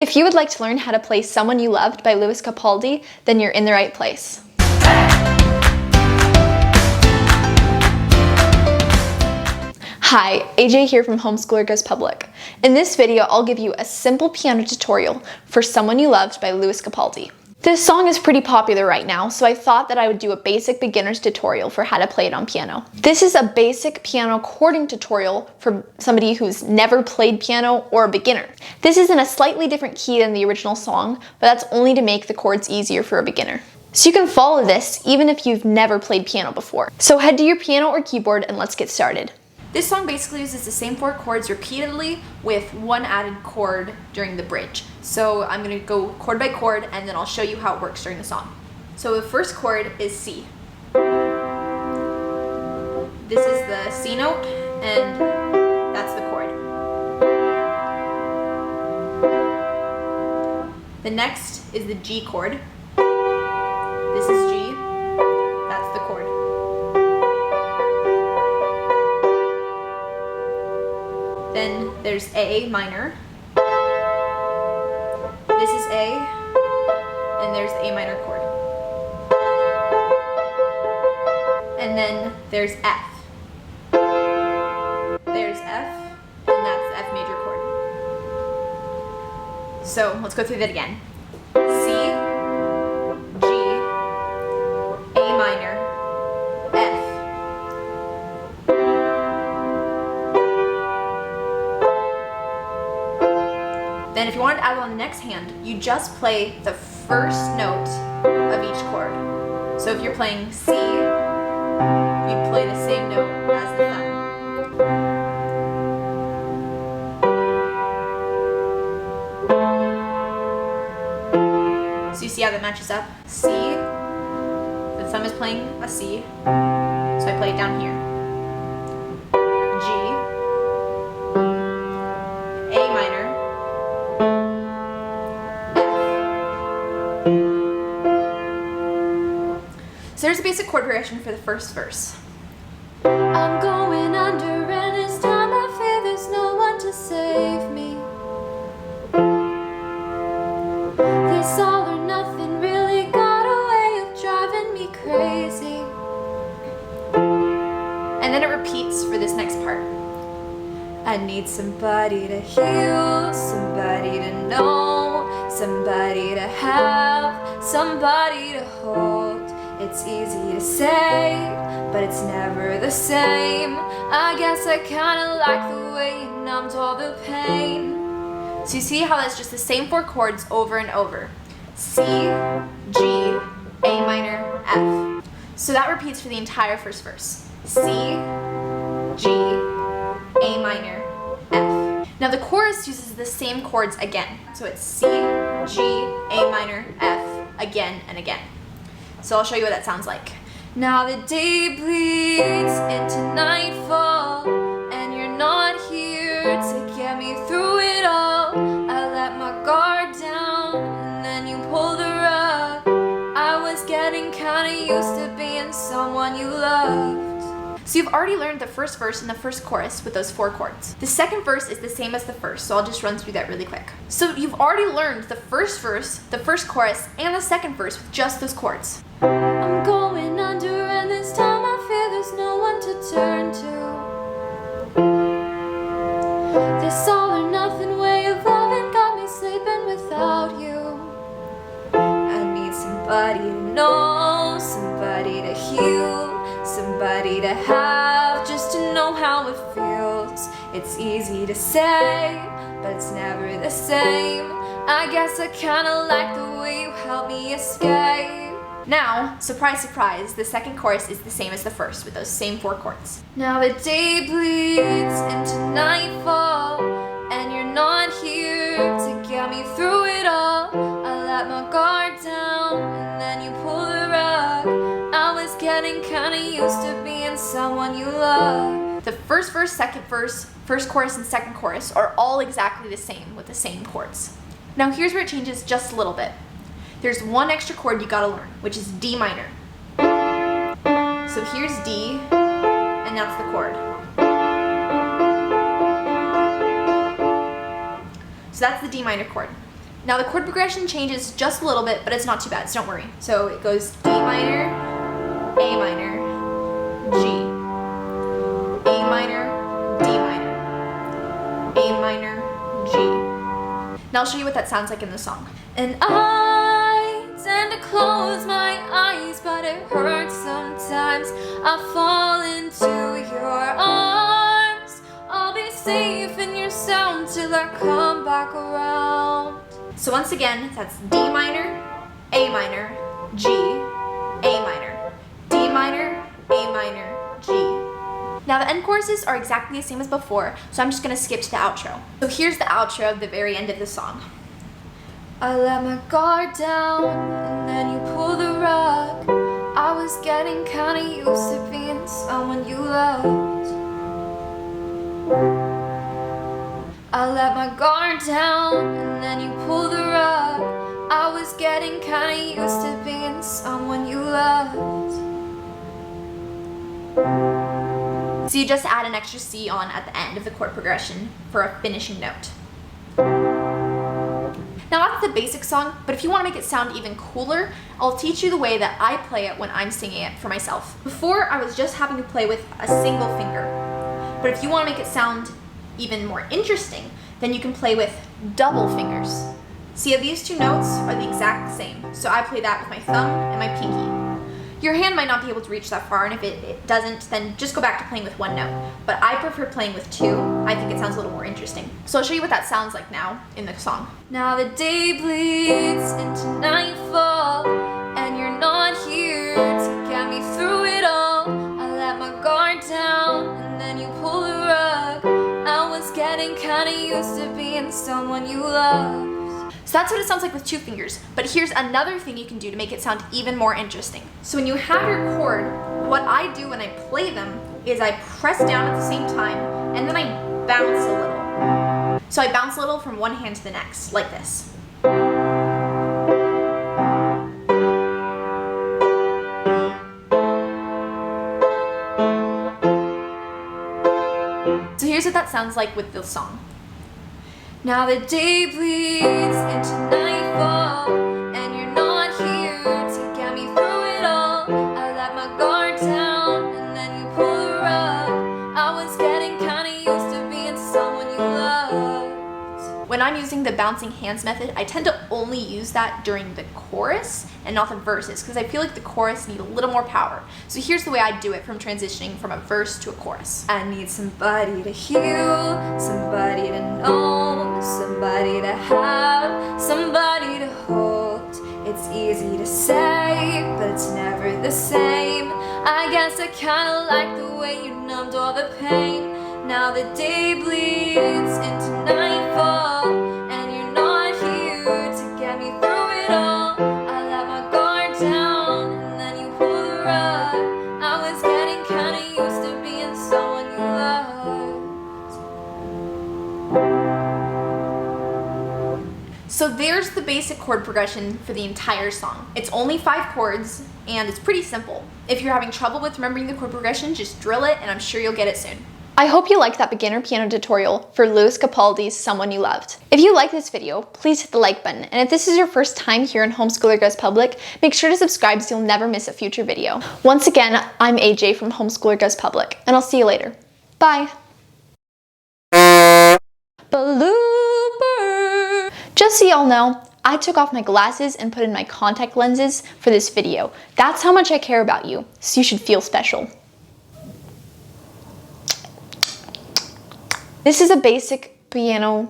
If you would like to learn how to play Someone You Loved by Capaldi, then you're in the right place. Hi, AJ here from Homeschooler Goes Public. In this video, I'll give you a simple piano tutorial for Someone You Loved by Capaldi. This song is pretty popular right now, so I thought that I would do a basic beginner's tutorial for how to play it on piano. This is a basic piano chording tutorial for somebody who's never played piano or a beginner. This is in a slightly different key than the original song, but that's only to make the chords easier for a beginner. So you can follow this even if you've never played piano before. So head to your piano or keyboard and let's get started. This song basically uses the same 4 chords repeatedly with one added chord during the bridge. So I'm going to go chord by chord and then I'll show you how it works during the song. So the first chord is C. This is the C note and that's the chord. The next is the G chord. This is G. That's the chord. Then there's A minor. This is A, and there's the A minor chord. And then there's F. There's F, and that's the F major chord. So let's go through that again. C, G, A minor, F. Then if you wanted to add it on the next hand, you just play the first note of each chord. So if you're playing C, you'd play the same note as the thumb. So you see how that matches up? C, the thumb is playing a C, so I play it down here. G, A minor, so there's a basic chord progression for the first verse. I'm going under and it's time I fear there's no one to save me. This all or nothing really got a way of driving me crazy. And then it repeats for this next part. I need somebody to heal, somebody to know, somebody to have, somebody to hold. It's easy to say, but it's never the same. I guess I kinda like the way you numbed all the pain. So you see how that's just the same 4 chords over and over. C, G, A minor, F. So that repeats for the entire first verse. C, G, A minor, F. Now the chorus uses the same chords again. So it's C, G, A minor, F, again and again. So I'll show you what that sounds like. Now the day bleeds into nightfall, and you're not here to get me through it all. I let my guard down, and then you pulled the rug. I was getting kinda used to being someone you loved. So you've already learned the first verse and the first chorus with those 4 chords. The second verse is the same as the first, so I'll just run through that really quick. So you've already learned the first verse, the first chorus, and the second verse with just those chords. I'm going under and this time I fear there's no one to turn to. This all or nothing way of loving got me sleeping without you. I need somebody to know, somebody to heal, somebody to have, just to know how it feels. It's easy to say, but it's never the same. I guess I kinda like the way you help me escape. Now, surprise, surprise, the second chorus is the same as the first with those same 4 chords. Now the day bleeds into nightfall, and you're not here to get me through it all. I let my guard down, and then you pull the rug. I was getting kinda used to being someone you love. The first verse, second verse, first chorus, and second chorus are all exactly the same with the same chords. Now here's where it changes just a little bit. There's one extra chord you gotta learn, which is D minor. So here's D, and that's the chord. So that's the D minor chord. Now the chord progression changes just a little bit, but it's not too bad, so don't worry. So it goes D minor, A minor, G, A minor, D minor, A minor, G. Now I'll show you what that sounds like in the song. And I tend to close my eyes, but it hurts sometimes. I fall into your arms. I'll be safe in your sound till I come back around. So once again, that's D minor, A minor, G, A minor, D minor, A minor, G. Now the end choruses are exactly the same as before, so I'm just gonna skip to the outro. So here's the outro of the very end of the song. I let my guard down, and then you pull the rug. I was getting kinda used to being someone you loved. I let my guard down, and then you pull the rug. I was getting kinda used to being someone you loved. So you just add an extra C on at the end of the chord progression for a finishing note. Now that's the basic song, but if you want to make it sound even cooler, I'll teach you the way that I play it when I'm singing it for myself. Before, I was just having to play with a single finger. But if you want to make it sound even more interesting, then you can play with double fingers. See, these two notes are the exact same, so I play that with my thumb and my pinky. Your hand might not be able to reach that far, and if it doesn't, then just go back to playing with one note. But I prefer playing with two. I think it sounds a little more interesting. So I'll show you what that sounds like now in the song. Now the day bleeds into nightfall, and you're not here to get me through it all. I let my guard down, and then you pull the rug. I was getting kinda used to being someone you loved. So that's what it sounds like with two fingers, but here's another thing you can do to make it sound even more interesting. So when you have your chord, what I do when I play them is I press down at the same time, and then I bounce a little. So I bounce a little from one hand to the next, like this. So here's what that sounds like with the song. Now the day bleeds into nightfall, and you're not here to get me through it all. I let my guard down, and then you pull the rug. I was getting kinda used to being someone you loved. When I'm using the bouncing hands method, I tend to only use that during the chorus and not the verses, because I feel like the chorus need a little more power. So here's the way I do it from transitioning from a verse to a chorus. I need somebody to heal, somebody to know, somebody to have, somebody to hold. It's easy to say, but it's never the same. I guess I kinda like the way you numbed all the pain. Now the day bleeds into nightfall, and you're not here to get me through it all. I let my guard down, and then you pull the rug. I was getting kinda used to being someone you loved. So there's the basic chord progression for the entire song. It's only 5 chords, and it's pretty simple. If you're having trouble with remembering the chord progression, just drill it, and I'm sure you'll get it soon. I hope you liked that beginner piano tutorial for Louis Capaldi's Someone You Loved. If you like this video, please hit the like button, and if this is your first time here in Homeschooler Goes Public, make sure to subscribe so you'll never miss a future video. Once again, I'm AJ from Homeschooler Goes Public, and I'll see you later. Bye! Blooper! Just so y'all know, I took off my glasses and put in my contact lenses for this video. That's how much I care about you, so you should feel special. This is a basic piano.